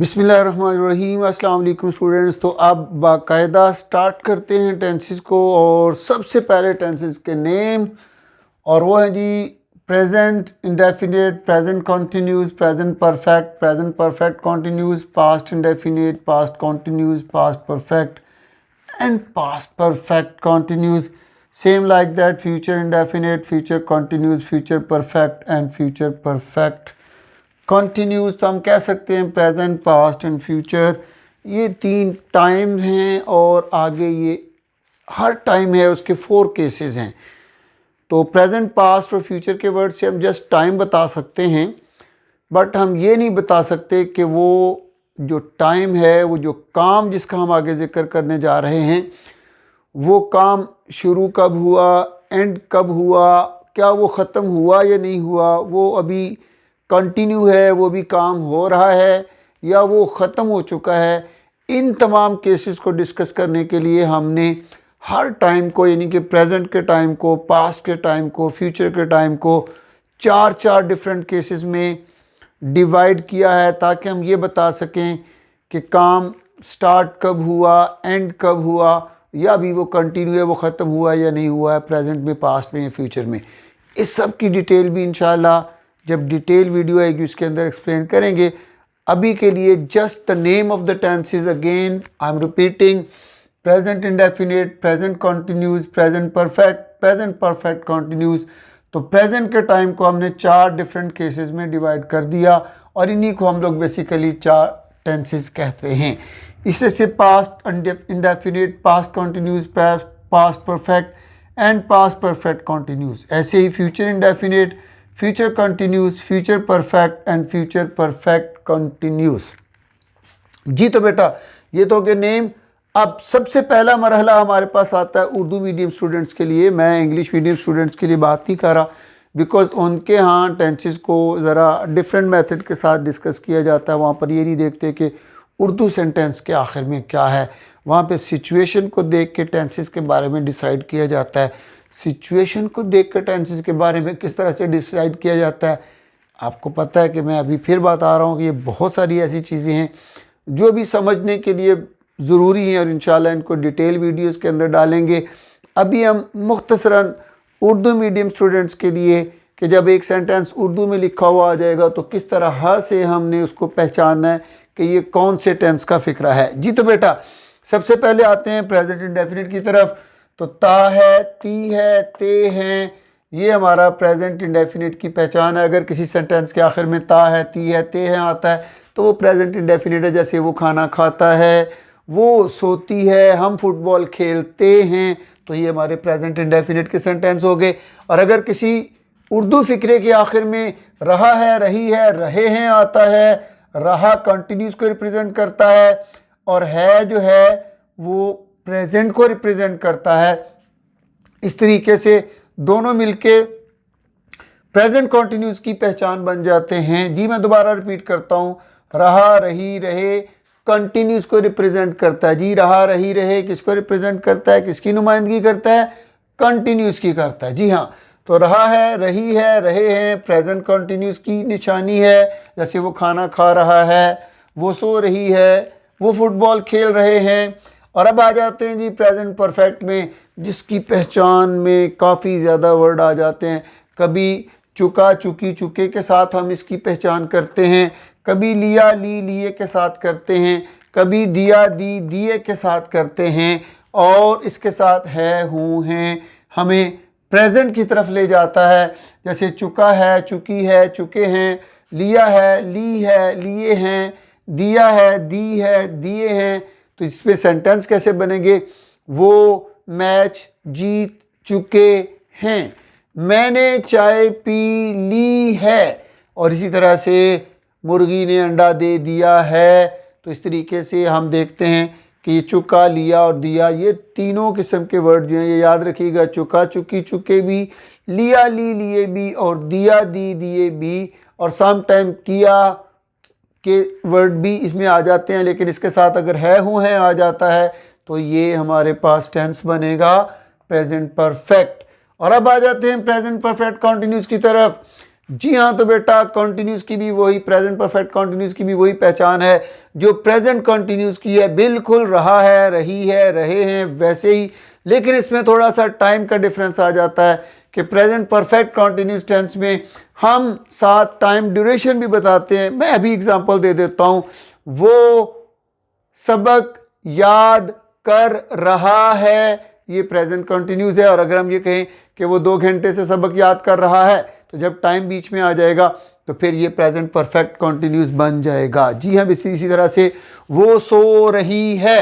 बिस्मिल्लाहिर्रहमानिर्रहीम। अस्सलाम वालेकुम स्टूडेंट्स। तो अब बाकायदा स्टार्ट करते हैं टेंसेस को। और सबसे पहले टेंसेस के नेम और वो है जी present indefinite, present continuous, present perfect continuous, past indefinite, past continuous, past perfect and past perfect continuous. Same like that future indefinite, future continuous, future perfect and future perfect continuous. तो हम कह सकते हैं present, past and future, ये तीन time हैं और आगे ये हर टाइम है उसके 4 केसेस हैं। तो प्रेजेंट, पास्ट और फ्यूचर के वर्ड से हम जस्ट टाइम बता सकते हैं, बट हम ये नहीं बता सकते कि वो जो टाइम है, वो जो काम जिसका हम आगे जिक्र करने जा रहे हैं, वो काम शुरू कब हुआ, एंड कब हुआ, क्या वो ख़त्म हुआ या नहीं हुआ, वो अभी कंटिन्यू है, वो भी काम हो रहा है या वो ख़त्म हो चुका है। इन तमाम केसेस को डिस्कस करने के लिए हमने हर टाइम को, यानी कि प्रेजेंट के टाइम को, पास्ट के टाइम को, फ्यूचर के टाइम को 4 डिफरेंट केसेस में डिवाइड किया है, ताकि हम ये बता सकें कि काम स्टार्ट कब हुआ, एंड कब हुआ, या अभी वो कंटिन्यू है, वो ख़त्म हुआ या नहीं हुआ है, प्रेजेंट में, पास्ट में या फ्यूचर में। इस सब की डिटेल भी इंशाल्लाह जब डिटेल वीडियो आएगी उसके अंदर एक्सप्लेन करेंगे। अभी के लिए just the name of the tenses again I am repeating: present indefinite, present continuous, present perfect continuous. तो प्रेजेंट के टाइम को हमने 4 डिफरेंट केसेस में डिवाइड कर दिया और इन्हीं को हम लोग बेसिकली 4 टेंसेस कहते हैं। इससे से past indefinite, past continuous, past perfect and past perfect continuous. ऐसे ही future indefinite, future continuous, future perfect and future perfect continuous. जी तो बेटा ये तो के नेम। अब सबसे पहला मरहला हमारे पास आता है उर्दू मीडियम स्टूडेंट्स के लिए। मैं इंग्लिश मीडियम स्टूडेंट्स के लिए बात नहीं कर रहा, बिकॉज उनके यहाँ टेंसेस को ज़रा डिफरेंट मेथड के साथ डिस्कस किया जाता है। वहाँ पर ये नहीं देखते कि उर्दू सेंटेंस के आखिर में क्या है, वहाँ पे सिचुएशन को देख के टेंसेस के बारे में डिसाइड किया जाता है। सिचुएशन को देख कर टेंसेस के बारे में किस तरह से डिसाइड किया जाता है, आपको पता है कि मैं अभी फिर बता रहा हूँ कि ये बहुत सारी ऐसी चीज़ें हैं जो भी समझने के लिए ज़रूरी हैं और इंशाल्लाह इनको डिटेल वीडियोस के अंदर डालेंगे। अभी हम मुख्तसरन उर्दू मीडियम स्टूडेंट्स के लिए कि जब एक सेंटेंस उर्दू में लिखा हुआ आ जाएगा तो किस तरह से हमने उसको पहचानना है कि ये कौन से टेंस का फ़िक्रा है। जी तो बेटा सबसे पहले आते हैं प्रेजेंट इंडेफिनिट की तरफ। तो ता है, ती है, ते हैं, ये हमारा प्रेजेंट इंडेफिनिट की पहचान है। अगर किसी सेंटेंस के आखिर में ता है, ती है, ते हैं आता है तो वो प्रेजेंट इंडेफिनिट है। जैसे वो खाना खाता है, वो सोती है, हम फुटबॉल खेलते हैं, तो ये हमारे प्रेजेंट इंडेफिनिट के सेंटेंस हो गए। और अगर किसी उर्दू फ़िक्रे के आखिर में रहा है, रही है, रहे हैं आता है, रहा कंटिन्यूस को रिप्रेजेंट करता है और है जो है वो प्रेजेंट को रिप्रेजेंट करता है। इस तरीके से दोनों मिलके प्रेजेंट कॉन्टिन्यूस की पहचान बन जाते हैं। जी मैं दोबारा रिपीट करता हूँ, रहा, रही, रहे कंटिन्यूस को रिप्रेजेंट करता है। जी रहा, रही, रहे किसको रिप्रेजेंट करता है, किसकी नुमाइंदगी करता है, कंटिन्यूस की करता है। जी हाँ, तो रहा है, रही है, रहे हैं प्रेजेंट कॉन्टिन्यूस की निशानी है। जैसे वो खाना खा रहा है, वो सो रही है, वो फुटबॉल खेल रहे हैं। और अब आ जाते हैं जी प्रेजेंट परफेक्ट में, जिसकी पहचान में काफ़ी ज़्यादा वर्ड आ जाते हैं। कभी चुका, चुकी, चुके के साथ हम इसकी पहचान करते हैं, कभी लिया, ली, लिए के साथ करते हैं, कभी दिया, दी, दिए के साथ करते हैं। और इसके साथ है, हूँ, हैं हमें प्रेजेंट की तरफ ले जाता है। जैसे चुका है, चुकी है, चुके हैं, लिया है, ली है, लिए हैं, दिया है, दी है, दिए हैं। तो इसमें सेंटेंस कैसे बनेंगे, वो मैच जीत चुके हैं, मैंने चाय पी ली है, और इसी तरह से मुर्गी ने अंडा दे दिया है। तो इस तरीके से हम देखते हैं कि ये चुका, लिया और दिया, ये तीनों किस्म के वर्ड जो हैं ये याद रखिएगा। चुका, चुकी, चुके भी, लिया, ली, लिए भी, और दिया, दी, दिए भी, और सम टाइम किया के वर्ड भी इसमें आ जाते हैं। लेकिन इसके साथ अगर है, हूँ, है आ जाता है तो ये हमारे पास टेंस बनेगा प्रेजेंट परफेक्ट। और अब आ जाते हैं प्रेजेंट परफेक्ट कॉन्टिन्यूस की तरफ। जी हाँ, तो बेटा कंटिन्यूस की भी वही, प्रेजेंट परफेक्ट कंटिन्यूस की भी वही पहचान है जो प्रेजेंट कंटिन्यूस की है, बिल्कुल रहा है, रही है, रहे हैं वैसे ही, लेकिन इसमें थोड़ा सा टाइम का डिफरेंस आ जाता है कि प्रेजेंट परफेक्ट कंटिन्यूस टेंस में हम साथ टाइम ड्यूरेशन भी बताते हैं। मैं अभी एग्जांपल दे देता हूँ। वो सबक याद कर रहा है, ये प्रेजेंट कंटिन्यूस है। और अगर हम ये कहें कि वो 2 घंटे से सबक याद कर रहा है, तो जब टाइम बीच में आ जाएगा तो फिर ये प्रेजेंट परफेक्ट कंटिन्यूस बन जाएगा। जी हाँ, इसी तरह से वो सो रही है,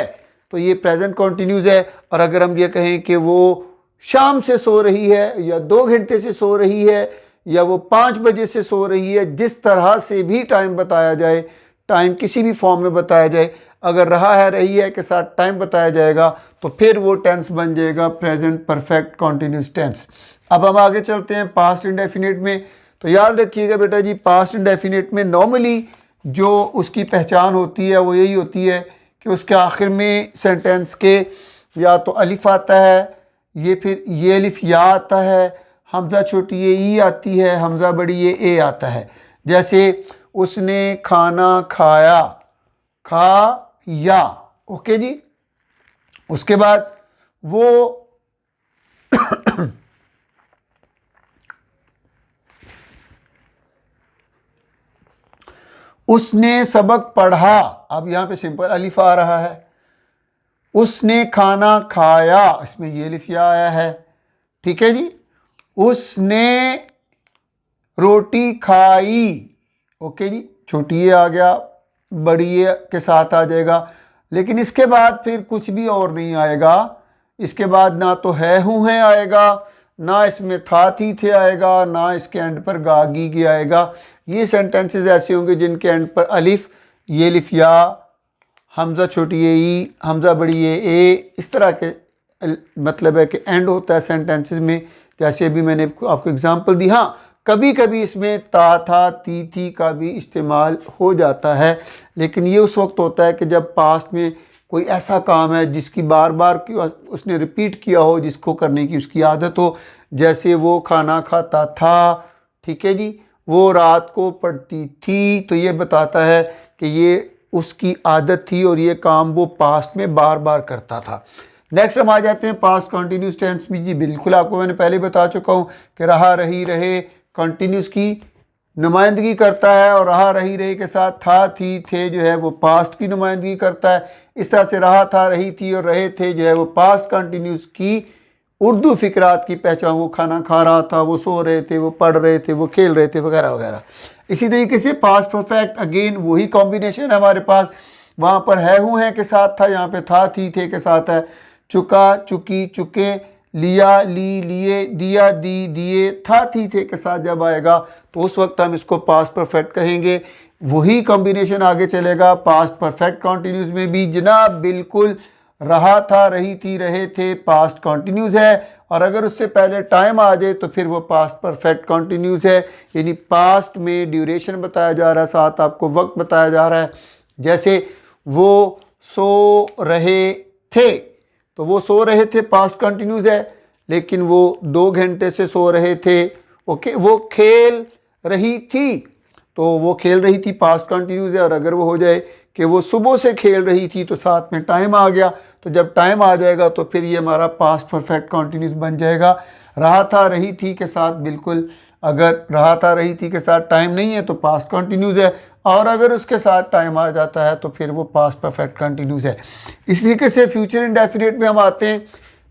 तो ये प्रेजेंट कंटिन्यूस है। और अगर हम ये कहें कि वो शाम से सो रही है, या 2 घंटे से सो रही है, या वो 5 बजे से सो रही है, जिस तरह से भी टाइम बताया जाए, टाइम किसी भी फॉर्म में बताया जाए, अगर रहा है, रही है के साथ टाइम बताया जाएगा तो फिर वो टेंस बन जाएगा प्रेजेंट परफेक्ट कंटिन्यूस टेंस। अब हम आगे चलते हैं पास्ट इंडेफिनिट में। तो याद रखिएगा बेटा जी, पास्ट इंडेफिनिट में नॉर्मली जो उसकी पहचान होती है वो यही होती है कि उसके आखिर में सेंटेंस के या तो अलिफ आता है, ये फिर ये अलिफ या आता है, हमज़ा छोटी ये ई आती है, हमज़ा बड़ी ये ए आता है। जैसे उसने खाना खाया, खा या, ओके जी। उसके बाद वो उसने सबक पढ़ा, अब यहां पे सिंपल अलिफ आ रहा है। उसने खाना खाया, इसमें ये अलिफ या आया है, ठीक है जी। उसने रोटी खाई, ओके जी, छोटी ये आ गया, बड़ी ये के साथ आ जाएगा। लेकिन इसके बाद फिर कुछ भी और नहीं आएगा। इसके बाद ना तो है हूँ है आएगा, ना इसमें था थी थे आएगा, ना इसके एंड पर गा गी गी आएगा। ये सेंटेंसेस ऐसे होंगे जिनके एंड पर अलिफ, ये अलिफ या, हमज़ा छोटी ये ई, हमज़ा बड़ी ये ए, इस तरह के मतलब है कि एंड होता है सेंटेंसेस में। जैसे अभी मैंने आपको एग्जांपल दी। हाँ, कभी कभी इसमें ता था ती थी का भी इस्तेमाल हो जाता है, लेकिन ये उस वक्त होता है कि जब पास्ट में कोई ऐसा काम है जिसकी बार बार उसने रिपीट किया हो, जिसको करने की उसकी आदत हो। जैसे वो खाना खाता था, ठीक है जी, वो रात को पढ़ती थी, तो ये बताता है कि ये उसकी आदत थी और ये काम वो पास्ट में बार बार करता था। नेक्स्ट हम आ जाते हैं पास्ट कंटिन्यूस टेंस में। जी बिल्कुल, आपको मैंने पहले बता चुका हूँ कि रहा रही रहे कंटिन्यूस की नुमाइंदगी करता है, और रहा रही रहे के साथ था थी थे जो है वो पास्ट की नुमाइंदगी करता है। इस तरह से रहा था, रही थी और रहे थे जो है वो पास्ट कंटिन्यूस की उर्दू फिक्रात की पहचान। वो खाना खा रहा था, वो सो रहे थे, वो पढ़ रहे थे, वो खेल रहे थे, वगैरह वगैरह। इसी तरीके से पास्ट परफेक्ट, अगेन वही कॉम्बिनेशन है हमारे पास। वहाँ पर है हूँ है के साथ था, यहाँ पे था थी थे के साथ है। चुका चुकी चुके, लिया ली लिए, दिया दी दिए, था थी थे के साथ जब आएगा तो उस वक्त हम इसको पास्ट परफेक्ट कहेंगे। वही कॉम्बिनेशन आगे चलेगा पास्ट परफेक्ट कंटिन्यूस में भी। जनाब बिल्कुल, रहा था, रही थी, रहे थे पास्ट कंटिन्यूस है, और अगर उससे पहले टाइम आ जाए तो फिर वो पास्ट परफेक्ट कंटिन्यूस है। यानी पास्ट में ड्यूरेशन बताया जा रहा है, साथ आपको वक्त बताया जा रहा है। जैसे वो सो रहे थे, तो वो सो रहे थे पास्ट कंटिन्यूस है, लेकिन वो 2 घंटे से सो रहे थे। ओके, वो खेल रही थी, तो वो खेल रही थी पास्ट कंटिन्यूस है। और अगर वो हो जाए कि वो सुबह से खेल रही थी, तो साथ में टाइम आ गया, तो जब टाइम आ जाएगा तो फिर ये हमारा पास्ट परफेक्ट कंटिन्यूस बन जाएगा। रहा था रही थी के साथ बिल्कुल, अगर रहा था रही थी के साथ टाइम नहीं है तो पास्ट कंटिन्यूस है, और अगर उसके साथ टाइम आ जाता है तो फिर वो पास्ट परफेक्ट कंटिन्यूस है। इस तरीके से फ्यूचर इंडेफिनिट में हम आते हैं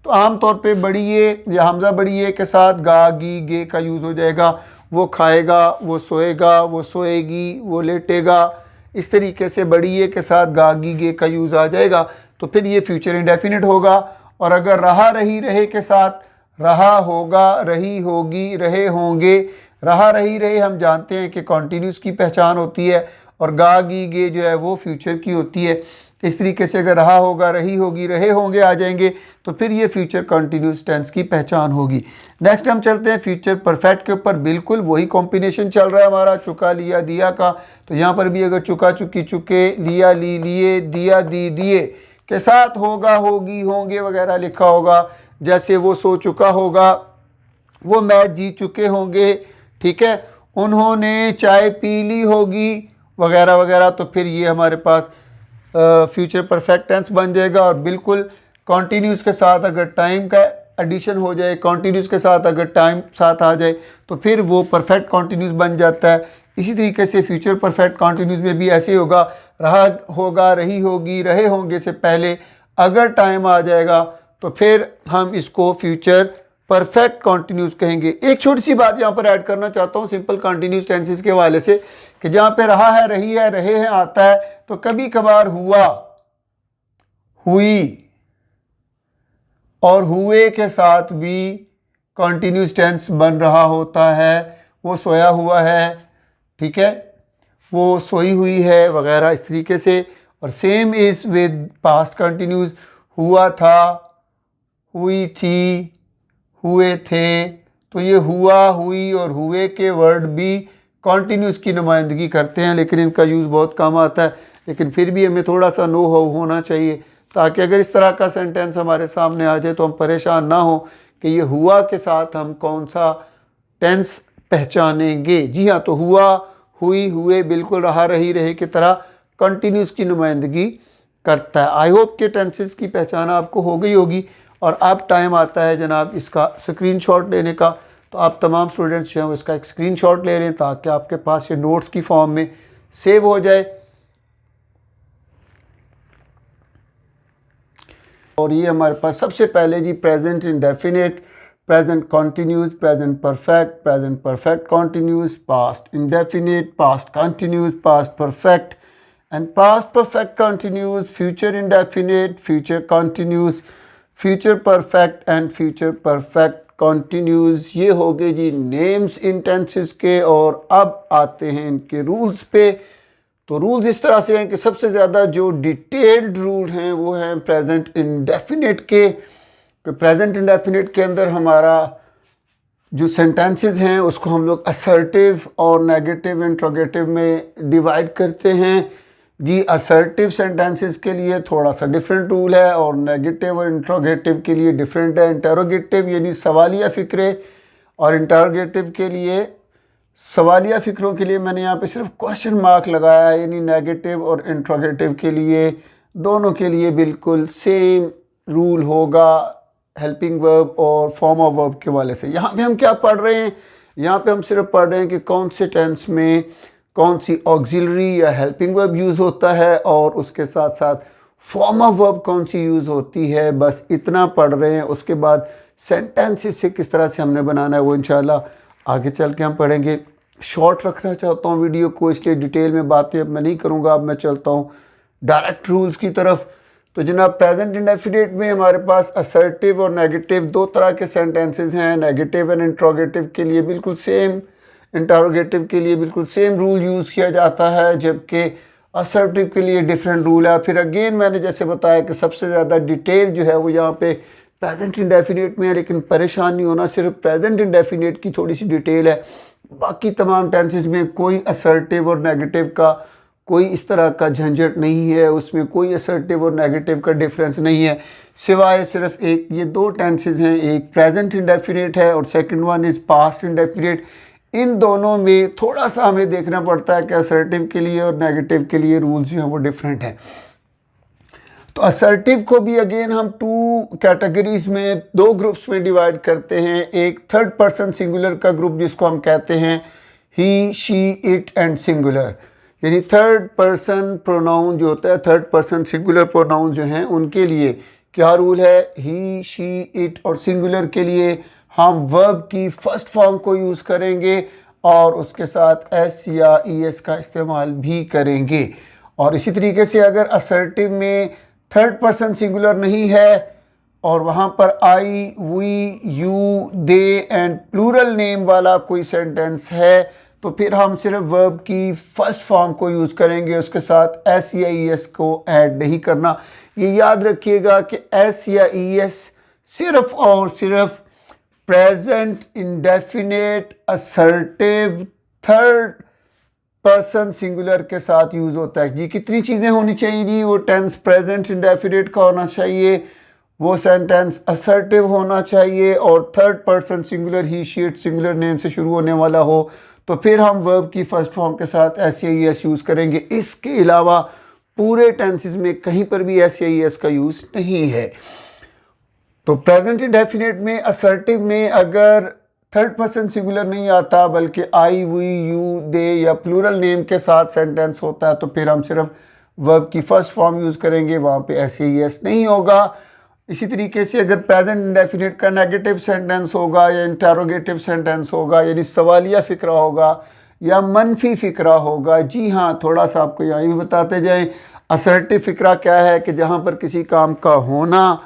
तो आमतौर पे बड़ी ये या हमजा बड़ी ये के साथ गा गी गे का यूज़ हो जाएगा। वो खाएगा, वो सोएगा, वो सोएगी, वो लेटेगा, इस तरीके से बड़ी ये के साथ गा गी गे का यूज़ आ जाएगा, तो फिर ये फ्यूचर इंडेफिनिट होगा। और अगर रहा रही रहे के साथ रहा होगा, रही होगी, रहे होंगे, रहा रही रहे हम जानते हैं कि कॉन्टीन्यूस की पहचान होती है, और गा गी गे जो है वो फ्यूचर की होती है। इस तरीके से अगर रहा होगा, रही होगी, रहे होंगे आ जाएंगे तो फिर ये फ्यूचर कंटिन्यूस टेंस की पहचान होगी। नेक्स्ट हम चलते हैं फ्यूचर परफेक्ट के ऊपर। बिल्कुल वही कॉम्बिनेशन चल रहा है हमारा चुका लिया दिया का। तो यहाँ पर भी अगर चुका चुकी चुके, लिया ली लिए, दिया दी दिए के साथ होगा, होगी, होंगे वगैरह लिखा होगा। जैसे वो सो चुका होगा, वो मैच जीत चुके होंगे, ठीक है, उन्होंने चाय पी ली होगी वगैरह वगैरह, तो फिर ये हमारे पास फ्यूचर परफेक्ट टेंस बन जाएगा। और बिल्कुल कॉन्टीन्यूस के साथ अगर टाइम का एडिशन हो जाए, कॉन्टीन्यूस के साथ अगर टाइम साथ आ जाए, तो फिर वो परफेक्ट कॉन्टीन्यूस बन जाता है। इसी तरीके से फ्यूचर परफेक्ट कॉन्टीन्यूस में भी ऐसे होगा, रहा होगा, रही होगी, रहे होंगे से पहले अगर टाइम आ जाएगा तो फिर हम इसको फ्यूचर परफेक्ट कॉन्टीन्यूस कहेंगे। एक छोटी सी बात यहाँ पर ऐड करना चाहता हूँ सिंपल कॉन्टीन्यूस टेंसेस के हवाले से, कि जहाँ पे रहा है, रही है, रहे हैं आता है, तो कभी कभार हुआ, हुई और हुए के साथ भी कॉन्टीन्यूस टेंस बन रहा होता है। वो सोया हुआ है, ठीक है, वो सोई हुई है वगैरह इस तरीके से। और same is with past continuous, हुआ था, हुई थी, हुए थे। तो ये हुआ, हुई और हुए के वर्ड भी कॉन्टीन्यूस की नुमाइंदगी करते हैं, लेकिन इनका यूज़ बहुत कम आता है। लेकिन फिर भी हमें थोड़ा सा नो हाउ होना चाहिए, ताकि अगर इस तरह का सेंटेंस हमारे सामने आ जाए तो हम परेशान ना हो कि ये हुआ के साथ हम कौन सा टेंस पहचानेंगे। जी हाँ, तो हुआ, हुई, हुए बिल्कुल रहा, रही, रहे की तरह कंटिन्यूस की नुमाइंदगी करता है। आई होप के टेंसेस की पहचान आपको हो गई होगी। और अब टाइम आता है जनाब इसका स्क्रीनशॉट लेने का। तो आप तमाम स्टूडेंट्स जो हैं इसका एक स्क्रीनशॉट ले लें, ताकि आपके पास ये नोट्स की फॉर्म में सेव हो जाए। और ये हमारे पास सबसे पहले जी present indefinite, present continuous, present perfect continuous, past indefinite, past continuous, past perfect and past perfect continuous, future indefinite, future continuous, future perfect and future perfect continuous. ये हो गए जी नेम्स इन टेंसेस के। और अब आते हैं इनके रूल्स पे। तो रूल्स इस तरह से हैं कि सबसे ज़्यादा जो डिटेल्ड रूल हैं वो हैं प्रेजेंट इंडेफिनिट के। प्रेजेंट इंडेफिनिट के अंदर हमारा जो सेंटेंसेस हैं उसको हम लोग असर्टिव और नेगेटिव इंट्रोगेटिव में डिवाइड करते हैं। जी असर्टिव सेंटेंसेस के लिए थोड़ा सा डिफरेंट रूल है, और नेगेटिव और इंट्रोगेटिव के लिए डिफरेंट है। इंटरोगेटिव यानी सवालिया फ़िक्रे, और इंटरोगेटिव के लिए सवालिया फ़िक्रों के लिए मैंने यहाँ पे सिर्फ क्वेश्चन मार्क लगाया है, यानी नेगेटिव और इंट्रोगेटिव के लिए दोनों के लिए बिल्कुल सेम रूल होगा हेल्पिंग वर्ब और फॉर्म ऑफ वर्ब के वाले से। यहाँ पे हम क्या पढ़ रहे हैं, यहाँ पे हम सिर्फ पढ़ रहे हैं कि कौन से टेंस में कौन सी ऑक्सिलरी या हेल्पिंग वर्ब यूज़ होता है, और उसके साथ साथ फॉर्म ऑफ वर्ब कौन सी यूज़ होती है, बस इतना पढ़ रहे हैं। उसके बाद सेंटेंसेस से किस तरह से हमने बनाना है वो इंशाल्लाह आगे चल के हम पढ़ेंगे। शॉर्ट रखना चाहता हूँ वीडियो को, इसलिए डिटेल में बातें अब मैं नहीं करूँगा। अब मैं चलता हूँ डायरेक्ट रूल्स की तरफ। तो जनाब प्रेजेंट इंडेफिनिट में हमारे पास असर्टिव और नेगेटिव दो तरह के सेंटेंसेस हैं। नेगेटिव एंड इंट्रोगेटिव के लिए बिल्कुल सेम, इंटरोगेटिव के लिए बिल्कुल सेम रूल यूज़ किया जाता है, जबकि असर्टिव के लिए डिफरेंट रूल है। फिर अगेन मैंने जैसे बताया कि सबसे ज़्यादा डिटेल जो है वो यहाँ पे प्रेजेंट इंडेफिनिट में है, लेकिन परेशान नहीं होना, सिर्फ प्रेजेंट इंडेफिनिट की थोड़ी सी डिटेल है। बाकी तमाम टेंसेस में कोई असर्टिव और नेगेटिव का कोई इस तरह का झंझट नहीं है, उसमें कोई असर्टिव और नेगेटिव का डिफरेंस नहीं है, सिवाय सिर्फ एक ये दो टेंसेस हैं, एक प्रेजेंट इंडेफिनिट है और second one is past indefinite. इन दोनों में थोड़ा सा हमें देखना पड़ता है कि असर्टिव के लिए और नेगेटिव के लिए रूल्स जो हैं वो डिफरेंट हैं। तो असर्टिव को भी अगेन हम टू कैटेगरीज में, दो ग्रुप्स में डिवाइड करते हैं। एक थर्ड पर्सन सिंगुलर का ग्रुप जिसको हम कहते हैं ही, शी, इट एंड सिंगुलर, यानी थर्ड पर्सन प्रोनाउन जो होता है, थर्ड पर्सन सिंगुलर प्रोनाउन जो हैं उनके लिए क्या रूल है। ही, शी, इट और सिंगुलर के लिए हम वर्ब की फर्स्ट फॉर्म को यूज़ करेंगे और उसके साथ एस या ई एस का इस्तेमाल भी करेंगे। और इसी तरीके से अगर असर्टिव में थर्ड पर्सन सिंगुलर नहीं है और वहाँ पर I, we, you, they and plural name वाला कोई सेंटेंस है, तो फिर हम सिर्फ वर्ब की फर्स्ट फॉर्म को यूज़ करेंगे, उसके साथ एस या ई एस को ऐड नहीं करना। ये याद रखिएगा कि एस या ई एस सिर्फ और सिर्फ present indefinite assertive third person singular के साथ यूज़ होता है। जी कितनी चीज़ें होनी चाहिए जी, वो टेंस प्रेजेंट इंडेफिनिट का होना चाहिए, वो सेंटेंस असर्टिव होना चाहिए और third person singular he, she, it singular name से शुरू होने वाला हो, तो फिर हम वर्ब की फर्स्ट फॉर्म के साथ एस या ई एस यूज़ करेंगे। इसके अलावा पूरे टेंसेस में कहीं पर भी एस या ई एस का यूज़ नहीं है। तो प्रेजेंट इंडेफिनिट में असर्टिव में अगर थर्ड पर्सन सिंगुलर नहीं आता बल्कि आई, वी, यू, दे या प्लूरल नेम के साथ सेंटेंस होता है तो फिर हम सिर्फ वर्ब की फर्स्ट फॉर्म यूज़ करेंगे, वहाँ पे एस या ई एस नहीं होगा। इसी तरीके से अगर प्रेजेंट इंडेफिनिट का नेगेटिव सेंटेंस होगा या इंटरोगेटिव सेंटेंस होगा, यानी सवालिया फ़िक्रा होगा या मनफी फ़िक्रा होगा। जी हाँ, थोड़ा सा आपको यहाँ भी बताते जाएं। असर्टिव फ़िक्रा क्या है कि जहाँ पर किसी काम का होना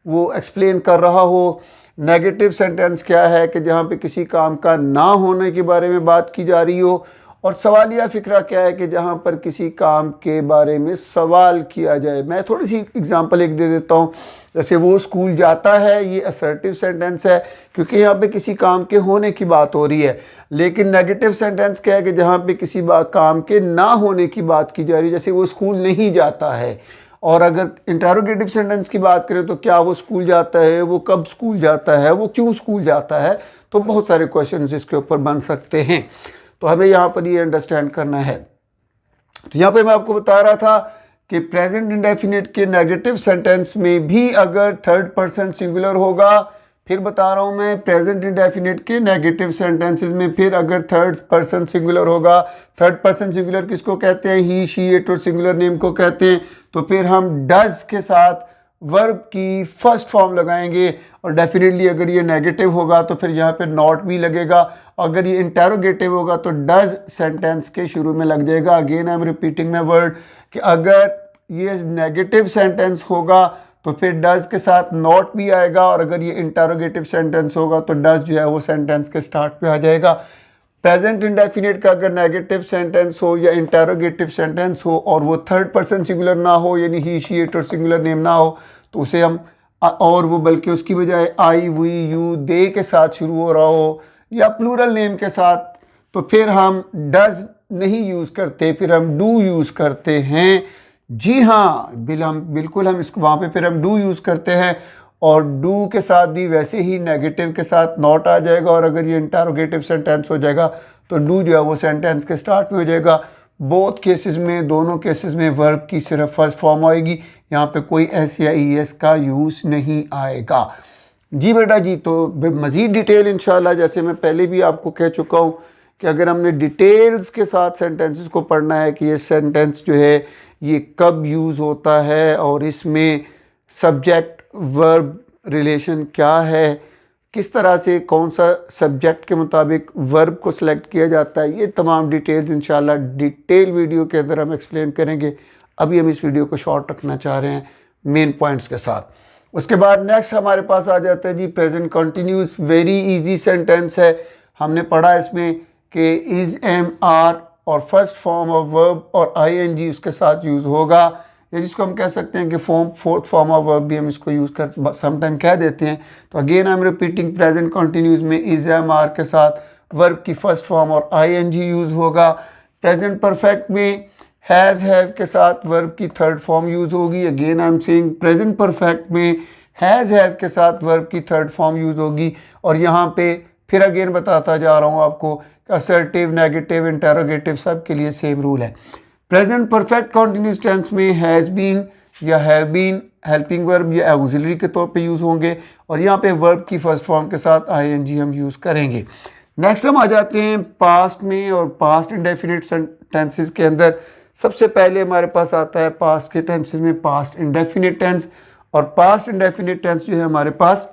वो एक्सप्लेन कर रहा हो। नेगेटिव सेंटेंस क्या है कि जहाँ पे किसी काम का ना होने के बारे में बात की जा रही हो। और सवालिया फ़िक्रा क्या है कि जहाँ पर किसी काम के बारे में सवाल किया जाए। मैं थोड़ी सी एग्जांपल एक दे देता हूँ। जैसे वो स्कूल जाता है, ये असर्टिव सेंटेंस है क्योंकि यहाँ पे किसी काम के होने की बात हो रही है। लेकिन नेगेटिव सेंटेंस क्या है कि जहाँ पे किसी काम के ना होने की बात की जा रही है, जैसे वो स्कूल नहीं जाता है। और अगर इंटरोगेटिव सेंटेंस की बात करें तो क्या वो स्कूल जाता है, वो कब स्कूल जाता है, वो क्यों स्कूल जाता है। तो बहुत सारे क्वेश्चंस इसके ऊपर बन सकते हैं। तो हमें यहाँ पर ये अंडरस्टैंड करना है। तो यहाँ पे मैं आपको बता रहा था कि प्रेजेंट इंडेफिनिट के नेगेटिव सेंटेंस में भी अगर थर्ड पर्सन सिंगुलर होगा, फिर बता रहा हूँ मैं, प्रेजेंट इंडेफिनिट के नेगेटिव सेंटेंसेस में फिर अगर थर्ड पर्सन सिंगुलर होगा। थर्ड पर्सन सिंगुलर किसको कहते हैं? ही, शी, इट और सिंगुलर नेम को कहते हैं। तो फिर हम डज के साथ वर्ब की फर्स्ट फॉर्म लगाएंगे। और डेफिनेटली अगर ये नेगेटिव होगा तो फिर यहाँ पे नॉट भी लगेगा। अगर ये इंटेरोगेटिव होगा तो डज सेंटेंस के शुरू में लग जाएगा। Again I am repeating my word कि अगर ये नेगेटिव सेंटेंस होगा तो फिर डज के साथ नॉट भी आएगा। और अगर ये इंटेरोगेटिव सेंटेंस होगा तो डज जो है वो सेंटेंस के स्टार्ट पे आ जाएगा। प्रेजेंट इंडेफिनिट का अगर नेगेटिव सेंटेंस हो या इंटेरोगेटिव सेंटेंस हो और वो थर्ड पर्सन सिंगुलर ना हो, यानी ही, शी, इट और सिंगुलर नेम ना हो, तो उसे हम और वो बल्कि उसकी बजाय आई, वी, यू, दे के साथ शुरू हो रहा हो या प्लूरल नेम के साथ, तो फिर हम डज नहीं यूज़ करते, फिर हम डू यूज़ करते हैं। जी हाँ, बिल्कुल हम इसको वहाँ पे फिर हम डू यूज़ करते हैं। और डू के साथ भी वैसे ही नेगेटिव के साथ नॉट आ जाएगा। और अगर ये इंटरोगेटिव सेंटेंस हो जाएगा तो डू जो है वो सेंटेंस के स्टार्ट में हो जाएगा। बोथ केसेस में, दोनों केसेस में वर्ब की सिर्फ फर्स्ट फॉर्म आएगी। यहाँ पे कोई एस या ई एस का यूज़ नहीं आएगा। जी बेटा जी, तो मज़ीद डिटेल इंशाल्लाह, जैसे मैं पहले भी आपको कह चुका हूँ कि अगर हमने डिटेल्स के साथ सेंटेंसेस को पढ़ना है कि ये सेंटेंस जो है ये कब यूज़ होता है और इसमें सब्जेक्ट वर्ब रिलेशन क्या है, किस तरह से कौन सा सब्जेक्ट के मुताबिक वर्ब को सिलेक्ट किया जाता है, ये तमाम डिटेल्स इंशाल्लाह डिटेल वीडियो के अंदर हम एक्सप्लेन करेंगे। अभी हम इस वीडियो को शॉर्ट रखना चाह रहे हैं मेन पॉइंट्स के साथ। उसके बाद नेक्स्ट हमारे पास आ जाता है जी present continuous. Very easy sentence है। हमने पढ़ा इसमें कि इज़, एम, आर और फर्स्ट फॉर्म ऑफ वर्ब और आई एन जी उसके साथ यूज़ होगा, या जिसको हम कह सकते हैं कि फोर्थ फॉर्म ऑफ वर्ब भी हम इसको यूज़ कर समटाइम कह देते हैं। तो again I am repeating, present continuous में इज़, एम, आर के साथ वर्ब की फर्स्ट फॉर्म और आई एन जी यूज़ होगा। प्रेजेंट परफेक्ट में हैज़, हैव के साथ वर्ब की थर्ड फॉर्म यूज़ होगी। Again I am saying, present perfect में हैज़, हैव के साथ वर्ब की थर्ड फॉर्म यूज़ होगी। और यहाँ पे फिर अगेन बताता जा रहा हूँ आपको, असर्टिव, नेगेटिव, इंटेरोगेटिव सब के लिए सेम रूल है। प्रेजेंट परफेक्ट कंटिन्यूस टेंस में हैज़ बीन या हैव बीन हेल्पिंग वर्ब या ऑक्सिलरी के तौर पे यूज़ होंगे। और यहाँ पे वर्ब की फर्स्ट फॉर्म के साथ आईएनजी हम यूज़ करेंगे। नेक्स्ट हम आ जाते हैं पास्ट में। और पास्ट इंडेफिनिट टेंसेस के अंदर सबसे पहले हमारे पास आता है पास्ट के टेंसेस में पास्ट इंडेफिनिट टेंस। और पास्ट इंडेफिनिट टेंस जो है हमारे पास,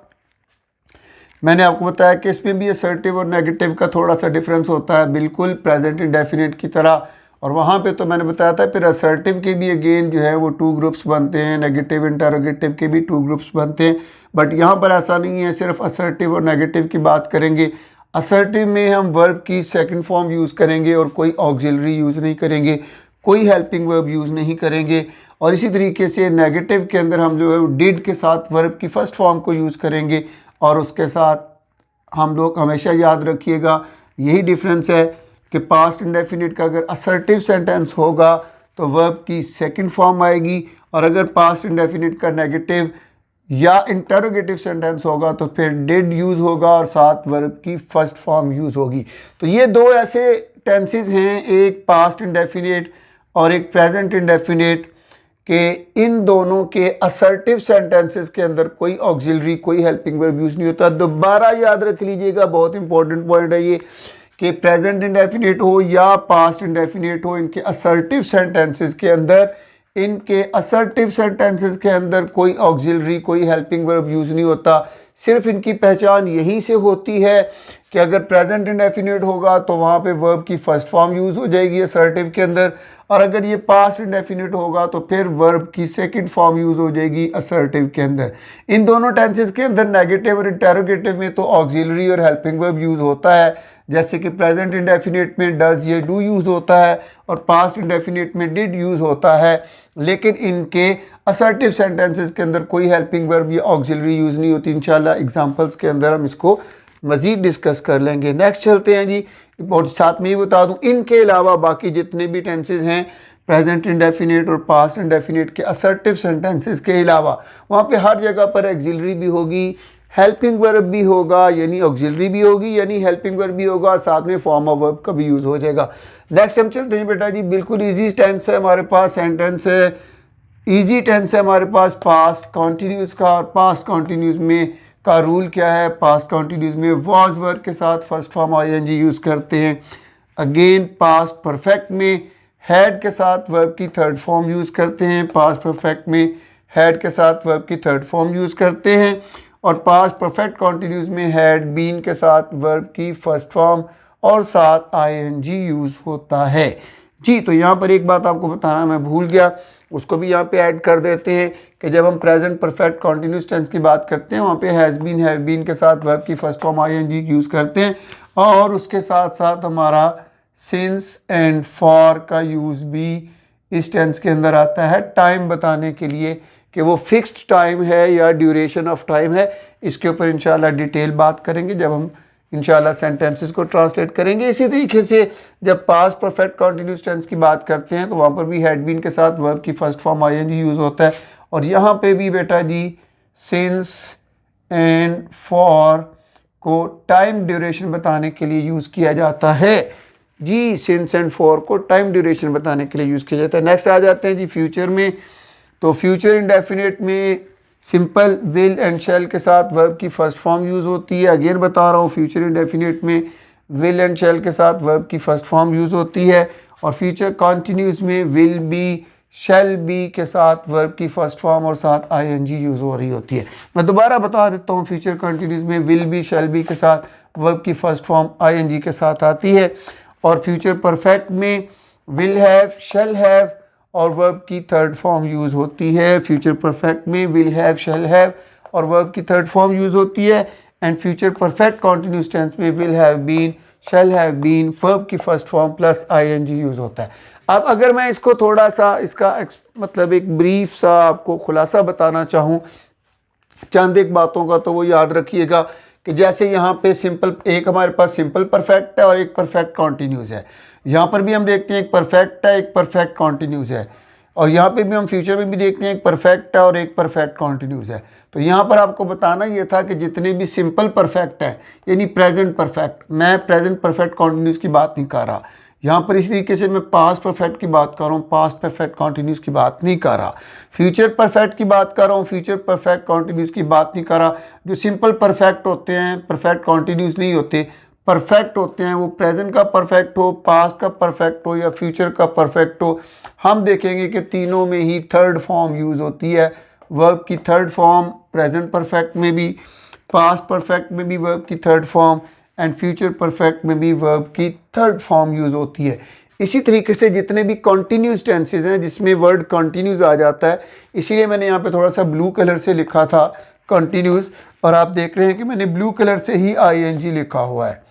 मैंने आपको बताया कि इसमें भी असर्टिव और नेगेटिव का थोड़ा सा डिफरेंस होता है, बिल्कुल प्रेजेंट इंडेफिनिट की तरह। और वहाँ पे तो मैंने बताया था फिर असर्टिव के भी अगेन जो है वो 2 ग्रुप्स बनते हैं, नेगेटिव इंटरोगेटिव के भी 2 ग्रुप्स बनते हैं। बट यहाँ पर ऐसा नहीं है, सिर्फ असर्टिव और नेगेटिव की बात करेंगे। असर्टिव में हम वर्ब की सेकंड फॉर्म यूज़ करेंगे और कोई ऑक्सिलरी यूज़ नहीं करेंगे, कोई हेल्पिंग वर्ब यूज़ नहीं करेंगे। और इसी तरीके से नेगेटिव के अंदर हम जो है वो डिड के साथ वर्ब की फर्स्ट फॉर्म को यूज़ करेंगे। और उसके साथ हम लोग हमेशा याद रखिएगा यही डिफरेंस है कि पास्ट इंडेफिनिट का अगर असर्टिव सेंटेंस होगा तो वर्ब की सेकंड फॉर्म आएगी। और अगर पास्ट इंडेफिनिट का नेगेटिव या इंटरोगेटिव सेंटेंस होगा तो फिर डिड यूज़ होगा और साथ वर्ब की फर्स्ट फॉर्म यूज़ होगी। तो ये दो ऐसे टेंसेस हैं, एक पास्ट इंडेफिनिट और एक प्रेजेंट इंडेफिनिट, कि इन दोनों के असर्टिव सेंटेंसेस के अंदर कोई ऑक्सिलरी कोई हेल्पिंग वर्ब यूज़ नहीं होता। दोबारा याद रख लीजिएगा, बहुत इंपॉर्टेंट पॉइंट है ये, कि प्रेजेंट इंडेफिनिट हो या पास्ट इंडेफिनिट हो, इनके असर्टिव सेंटेंसेस के अंदर कोई ऑक्सिलरी कोई हेल्पिंग वर्ब यूज़ नहीं होता। सिर्फ इनकी पहचान यहीं से होती है कि अगर प्रेजेंट इंडेफिनिट होगा तो वहाँ पे वर्ब की फर्स्ट फॉर्म यूज़ हो जाएगी असर्टिव के अंदर, और अगर ये पास्ट इंडेफिनिट होगा तो फिर वर्ब की सेकंड फॉर्म यूज़ हो जाएगी असर्टिव के अंदर। इन दोनों टेंसेस के अंदर नेगेटिव और इंटरोगेटिव में तो ऑक्सिलरी और हेल्पिंग वर्ब यूज़ होता है, जैसे कि प्रेजेंट इंडेफिनिट में डज ये डू यूज़ होता है और पास्ट इंडेफिनिट में डिड यूज़ होता है, लेकिन इनके असर्टिव सेंटेंसेस के अंदर कोई हेल्पिंग वर्ब या ऑक्सिलरी यूज़ नहीं होती। इंशाल्लाह एग्जांपल्स के अंदर हम इसको मज़ीद डिस्कस कर लेंगे। नेक्स्ट चलते हैं जी, और साथ में ये बता दूं, इनके अलावा बाकी जितने भी टेंसेस हैं प्रेजेंट इंडेफिनिट और पास्ट इंडेफिनिट के असर्टिव सेंटेंसेस के अलावा, वहाँ पे हर जगह पर ऑक्सिलरी भी होगी, हेल्पिंग वर्ब भी होगा, यानी ऑक्सिलरी भी होगी यानी हेल्पिंग वर्ब भी होगा, साथ में फॉर्म ऑफ वर्ब का भी यूज़ हो जाएगा। नेक्स्ट हम चलते हैं बेटा जी, बिल्कुल ईजी टेंस है हमारे पास, सेंटेंस है ईजी टेंस है हमारे पास पास्ट कॉन्टीन्यूस का। और पास्ट कॉन्टीन्यूस में का रूल क्या है, पास्ट कॉन्टीन्यूस में वॉज वर्ब के साथ फर्स्ट फॉर्म आईएनजी यूज़ करते हैं। अगेन पास्ट परफेक्ट में हैड के साथ वर्ब की थर्ड फॉर्म यूज़ करते हैं, पास्ट परफेक्ट में हैड के साथ वर्ब की थर्ड फॉर्म यूज़ करते हैं। और पास्ट परफेक्ट कॉन्टीन्यूस में हैड बीन के साथ वर्ब की फर्स्ट फॉर्म और साथ आईएनजी यूज़ होता है जी। तो यहाँ पर एक बात आपको बताना मैं भूल गया, उसको भी यहाँ पे ऐड कर देते हैं कि जब हम प्रेजेंट परफेक्ट कॉन्टीन्यूस टेंस की बात करते हैं वहाँ पे हैज़ बीन हैव बीन के साथ वर्ब की फर्स्ट फॉर्म आईएनजी यूज़ करते हैं, और उसके साथ साथ हमारा सिंस एंड फॉर का यूज़ भी इस टेंस के अंदर आता है टाइम बताने के लिए कि वो फिक्स्ड टाइम है या ड्यूरेशन ऑफ टाइम है। इसके ऊपर इंशाल्लाह डिटेल बात करेंगे जब हम इंशाल्लाह सेंटेंसेस को ट्रांसलेट करेंगे। इसी तरीके से जब पास्ट परफेक्ट कॉन्टीन्यूस टेंस की बात करते हैं तो वहाँ पर भी हैड बीन के साथ वर्ब की फर्स्ट फॉर्म आईएनजी यूज़ होता है, और यहाँ पे भी बेटा जी सिंस एंड फॉर को टाइम ड्यूरेशन बताने के लिए यूज़ किया जाता है जी। सिंस एंड फॉर को टाइम ड्यूरेशन बताने के लिए यूज़ किया जाता है। नेक्स्ट आ जाते हैं जी फ्यूचर में। तो फ्यूचर इंडेफिनिट में सिंपल विल एंड शैल के साथ वर्ब की फर्स्ट फॉर्म यूज़ होती है। अगेन बता रहा हूँ, फ्यूचर इंडेफिनिट में विल एंड शैल के साथ वर्ब की फर्स्ट फॉर्म यूज़ होती है, और फ्यूचर कॉन्टीन्यूस में विल बी शैल बी के साथ वर्ब की फर्स्ट फॉर्म और साथ आईएनजी यूज़ हो रही होती है। मैं दोबारा बता देता हूँ, फ्यूचर कॉन्टीन्यूस में विल बी शैल बी के साथ वर्ब की फर्स्ट फॉर्म आईएनजी के साथ आती है, और फ्यूचर परफेक्ट में विल हैव शैल हैव और वर्ब की थर्ड फॉर्म यूज़ होती है। फ्यूचर परफेक्ट में विल हैव शैल हैव और वर्ब की थर्ड फॉर्म यूज़ होती है, and future perfect continuous tense में will have been shall have been verb की first form plus ING use होता है। अब अगर मैं इसको थोड़ा सा इसका मतलब एक ब्रीफ सा आपको खुलासा बताना चाहूँ चंद एक बातों का, तो वो याद रखिएगा कि जैसे यहाँ पे सिंपल एक हमारे पास सिंपल परफेक्ट है और एक परफेक्ट कॉन्टीन्यूस है। यहाँ पर भी हम देखते हैं एक परफेक्ट है एक परफेक्ट कॉन्टीन्यूस है, और यहाँ पे भी हम फ्यूचर में भी देखते हैं एक परफेक्ट है और एक परफेक्ट कॉन्टीन्यूस है। तो यहाँ पर आपको बताना ये था कि जितने भी सिंपल परफेक्ट है यानी प्रेजेंट परफेक्ट, मैं प्रेजेंट परफेक्ट कॉन्टीन्यूस की बात नहीं कर रहा यहाँ पर, इस तरीके से मैं पास्ट परफेक्ट की बात कर रहा हूँ, पास्ट परफेक्ट कॉन्टीन्यूस की बात नहीं कर रहा। फ्यूचर परफेक्ट की बात कर रहा हूँ, फ्यूचर परफेक्ट कॉन्टीन्यूस की बात नहीं कर रहा। जो सिंपल परफेक्ट होते हैं परफेक्ट कॉन्टीन्यूस नहीं होते, परफेक्ट होते हैं, वो प्रेजेंट का परफेक्ट हो, पास्ट का परफेक्ट हो या फ्यूचर का परफेक्ट हो, हम देखेंगे कि तीनों में ही थर्ड फॉर्म यूज़ होती है। वर्ब की थर्ड फॉर्म प्रेजेंट परफेक्ट में भी, पास्ट परफेक्ट में भी वर्ब की third form, and future perfect में भी वर्ब की थर्ड फॉर्म यूज़ होती है। इसी तरीके से जितने भी कॉन्टीन्यूस टेंसेज हैं जिसमें वर्ड कॉन्टीन्यूस आ जाता है, इसीलिए मैंने यहाँ पे थोड़ा सा ब्लू कलर से लिखा था कॉन्टीन्यूस, और आप देख रहे हैं कि मैंने ब्लू कलर से ही आईएनजी लिखा हुआ है।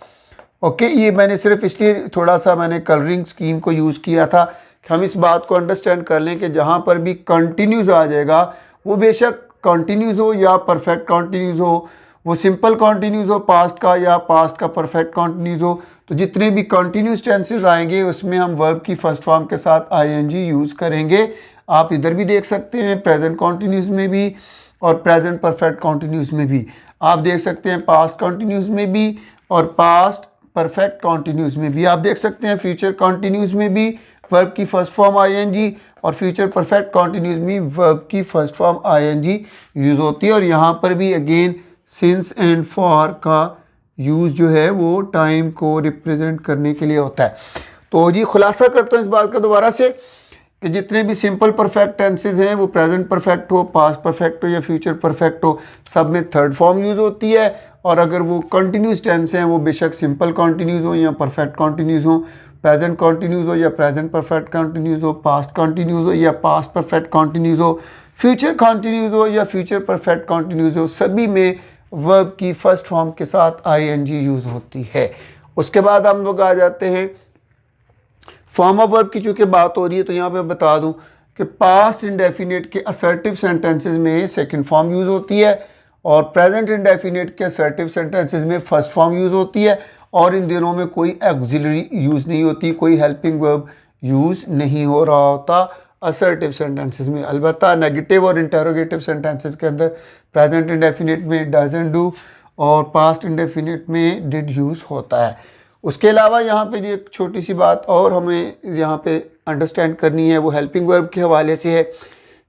ओके, ये मैंने सिर्फ इसलिए थोड़ा सा मैंने कलरिंग स्कीम को यूज़ किया था कि हम इस बात को अंडरस्टैंड कर लें कि जहाँ पर भी कंटिन्यूस आ जाएगा वो बेशक कंटिन्यूस हो या परफेक्ट कंटिन्यूस हो, वो सिंपल कंटिन्यूस हो पास्ट का या पास्ट का परफेक्ट कंटिन्यूस हो, तो जितने भी कंटिन्यूस टेंसेस आएंगे उसमें हम वर्ब की फर्स्ट फॉर्म के साथ आईएनजी यूज़ करेंगे। आप इधर भी देख सकते हैं प्रेजेंट कंटिन्यूस में भी और प्रेजेंट परफेक्ट कॉन्टिन्यूस में भी। आप देख सकते हैं पास्ट कॉन्टिन्यूस में भी और पास्ट परफेक्ट कॉन्टिन्यूस में भी। आप देख सकते हैं फ्यूचर कॉन्टिन्यूस में भी वर्ब की फर्स्ट फॉर्म आईएनजी और फ्यूचर परफेक्ट कॉन्टिन्यूस में वर्ब की फर्स्ट फॉर्म आईएनजी यूज़ होती है। और यहाँ पर भी अगेन सिंस एंड फॉर का यूज़ जो है वो टाइम को रिप्रेजेंट करने के लिए होता है। तो जी खुलासा करता हूँ इस बात का दोबारा से कि जितने भी सिंपल परफेक्ट टेंसेज हैं वो प्रेजेंट परफेक्ट हो, पास्ट परफेक्ट हो या फ्यूचर परफेक्ट हो, सब में थर्ड फॉर्म यूज़ होती है। और अगर वो कंटिन्यूस टेंस हैं वो बेशक सिंपल कॉन्टिन्यूस हो या परफेक्ट कॉन्टिन्यूस हो, प्रेजेंट कॉन्टिन्यूस हो या प्रेजेंट परफेक्ट कॉन्टिन्यूस हो, पास्ट कॉन्टिन्यूस हो या पास्ट परफेक्ट कॉन्टिन्यूस हो, फ्यूचर कॉन्टिन्यूस हो या फ्यूचर परफेक्ट कॉन्टिन्यूस हो, सभी में वर्ब की फर्स्ट फॉर्म के साथ आईएनजी यूज़ होती है। उसके बाद हम लोग आ जाते हैं फॉर्म ऑफ वर्ब की। चूँकि बात हो रही है तो यहाँ पे बता दूँ कि पास्ट इंडेफिनिट के असर्टिव सेंटेंसेस में सेकंड फॉर्म यूज़ होती है और प्रेजेंट इंडेफिनिट के असर्टिव सेंटेंसेस में फर्स्ट फॉर्म यूज़ होती है। और इन दिनों में कोई ऑक्सिलरी यूज़ नहीं होती, कोई हेल्पिंग वर्ब यूज़ नहीं हो रहा होता असर्टिव सेंटेंसेस में। अलबत्ता नेगेटिव और इंटरोगेटिव सेंटेंसेस के अंदर प्रेजेंट इंडेफिनिट में डजंट डू और पास्ट इंडेफिनिट में डिड यूज़ होता है। उसके अलावा यहाँ पे एक छोटी सी बात और हमें यहाँ पे अंडरस्टैंड करनी है, वो हेल्पिंग वर्ब के हवाले से है।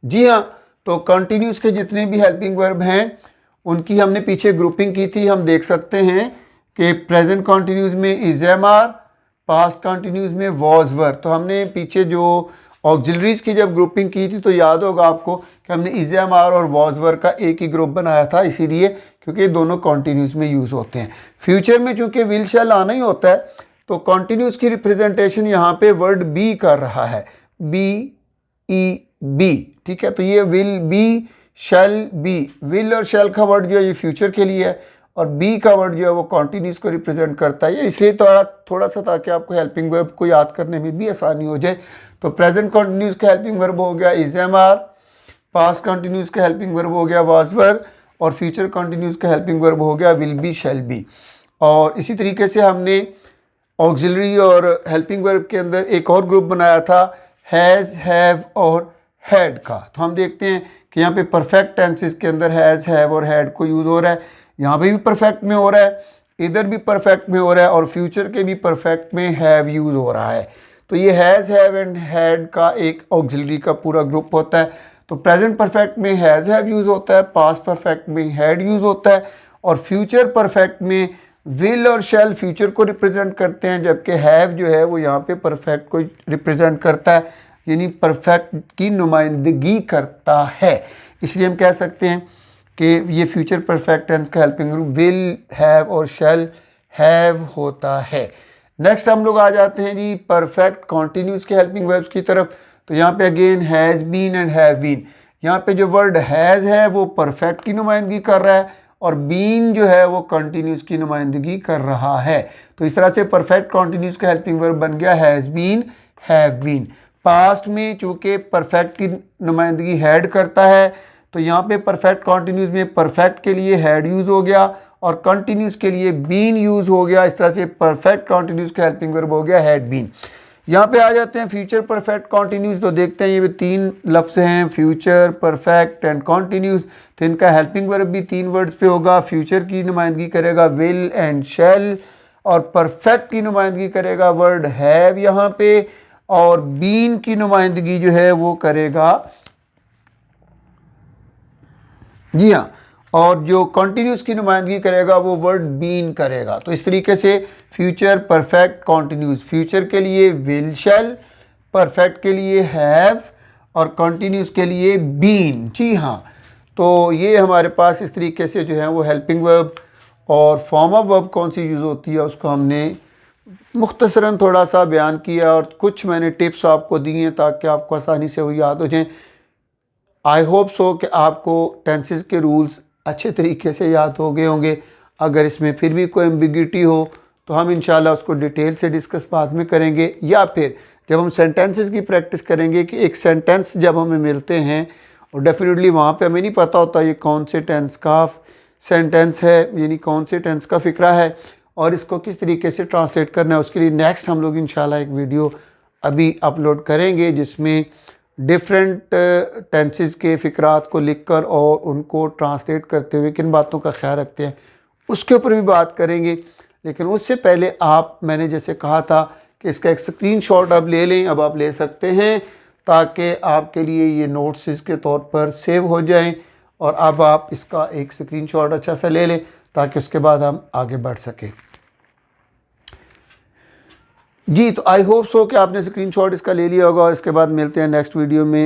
जी हाँ, तो कंटिन्यूस के जितने भी हेल्पिंग वर्ब हैं उनकी हमने पीछे ग्रुपिंग की थी। हम देख सकते हैं कि प्रेजेंट कॉन्टिन्यूस में is am are, past continuous में वॉज वर। तो हमने पीछे जो ऑक्सिलरीज की जब ग्रुपिंग की थी तो याद होगा आपको कि हमने इज एम आर और वॉज वर का एक ही ग्रुप बनाया था, इसीलिए क्योंकि दोनों कॉन्टिन्यूस में यूज़ होते हैं। फ्यूचर में चूँकि विल शैल आना ही होता है तो कॉन्टिन्यूस की रिप्रेजेंटेशन यहाँ पे वर्ड बी कर रहा है, बी ई बी, ठीक है। तो ये will be, shall be, will और शैल का वर्ड जो है ये फ्यूचर के लिए है और बी का वर्ड जो है वो कॉन्टिन्यूस को रिप्रेजेंट करता है। ये इसलिए थोड़ा सा ताकि आपको हेल्पिंग वर्ब को याद करने में भी आसानी हो जाए। तो प्रेजेंट कॉन्टिन्यूस का हेल्पिंग वर्ब हो गया is am are, past continuous का हेल्पिंग वर्ब हो गया वाज वर और फ्यूचर कॉन्टिन्यूस का हेल्पिंग वर्ब हो गया विल बी, शैल बी। और इसी तरीके से हमने ऑक्सिलरी और हेल्पिंग वर्ब के अंदर एक और ग्रुप बनाया था हैज़, हैव और हैड का। तो हम देखते हैं कि यहाँ पे परफेक्ट टेंसेस के अंदर हैज़, हैव और हैड को यूज़ हो रहा है। यहाँ पे भी परफेक्ट में हो रहा है, इधर भी परफेक्ट में हो रहा है और फ्यूचर के भी परफेक्ट में हैव यूज़ हो रहा है। तो ये हैज़, हैव एंड हैड का एक ऑक्सिलरी का पूरा ग्रुप होता है। तो प्रेजेंट परफेक्ट में हैज़, हैव यूज़ होता है, पास्ट परफेक्ट में हैड यूज़ होता है और फ्यूचर परफेक्ट में विल और शैल फ्यूचर को रिप्रेजेंट करते हैं, जबकि हैव जो है वो यहाँ पे परफेक्ट को रिप्रेजेंट करता है, यानी परफेक्ट की नुमाइंदगी करता है। इसलिए हम कह सकते हैं कि ये फ्यूचर परफेक्ट टेंस का हेल्पिंग ग्रुप विल, हैव और शैल हैव होता है। नेक्स्ट हम लोग आ जाते हैं जी परफेक्ट कॉन्टिन्यूस के हेल्पिंग वर्ब्स की तरफ। तो यहाँ पे again has been and have been. यहाँ पे जो वर्ड हैज़ है वो परफेक्ट की नुमाइंदगी कर रहा है और बीन जो है वो कंटिन्यूस की नुमाइंदगी कर रहा है। तो इस तरह से परफेक्ट कॉन्टिन्यूस का हेल्पिंग वर्ब बन गया has been, have been. Past में चूँकि परफेक्ट की नुमाइंदगी हैड करता है तो यहाँ पे परफेक्ट कॉन्टिन्यूस में परफेक्ट के लिए हैड यूज़ हो गया और कंटिन्यूस के लिए बीन यूज़ हो गया। इस तरह से परफेक्ट कॉन्टिन्यूस का हेल्पिंग वर्ब हो गया हैड बीन। यहाँ पे आ जाते हैं फ्यूचर परफेक्ट कॉन्टिन्यूस। तो देखते हैं ये तीन लफ्ज़ हैं, फ्यूचर, परफेक्ट एंड कॉन्टिन्यूस। तो इनका हेल्पिंग वर्ब भी तीन वर्ड्स पे होगा। फ्यूचर की नुमाइंदगी करेगा विल एंड शैल और परफेक्ट की नुमाइंदगी करेगा वर्ड हैव यहाँ पे और बीन की नुमाइंदगी जो है वो करेगा, जी हाँ, और जो कंटिन्यूस की नुमाइंदगी करेगा वो वर्ड बीन करेगा। तो इस तरीके से फ्यूचर परफेक्ट कॉन्टिन्यूस, फ्यूचर के लिए विल शैल, परफेक्ट के लिए हैव और कंटिन्यूस के लिए बीन। जी हाँ, तो ये हमारे पास इस तरीके से जो है वो हेल्पिंग वर्ब और फॉर्म ऑफ वर्ब कौन सी यूज़ होती है उसको हमने मुख्तसरन थोड़ा सा बयान किया और कुछ मैंने टिप्स आपको दी हैं ताकि आपको आसानी से वो याद हो जाएँ। आई होप सो कि आपको टेंसेस के रूल्स अच्छे तरीके से याद हो गए होंगे। अगर इसमें फिर भी कोई एम्बिग्यूटी हो तो हम इंशाल्लाह उसको डिटेल से डिस्कस बाद में करेंगे, या फिर जब हम सेंटेंसेस की प्रैक्टिस करेंगे कि एक सेंटेंस जब हमें मिलते हैं और डेफिनेटली वहाँ पे हमें नहीं पता होता ये कौन से टेंस का सेंटेंस है, यानी कौन से टेंस का फ़िक्रा है और इसको किस तरीके से ट्रांसलेट करना है। उसके लिए नेक्स्ट हम लोग इंशाल्लाह एक वीडियो अभी अपलोड करेंगे जिसमें डिफरेंट टेंसेस के फ़िक्रात को लिखकर और उनको ट्रांसलेट करते हुए किन बातों का ख्याल रखते हैं उसके ऊपर भी बात करेंगे। लेकिन उससे पहले मैंने जैसे कहा था कि इसका एक स्क्रीनशॉट आप ले लें, अब आप ले सकते हैं ताकि आपके लिए ये नोट्स के तौर पर सेव हो जाएं। और अब आप इसका एक स्क्रीनशॉट अच्छा सा ले लें ताकि उसके बाद हम आगे बढ़ सकें। जी, तो आई होप सो कि आपने स्क्रीनशॉट इसका ले लिया होगा। इसके बाद मिलते हैं नेक्स्ट वीडियो में।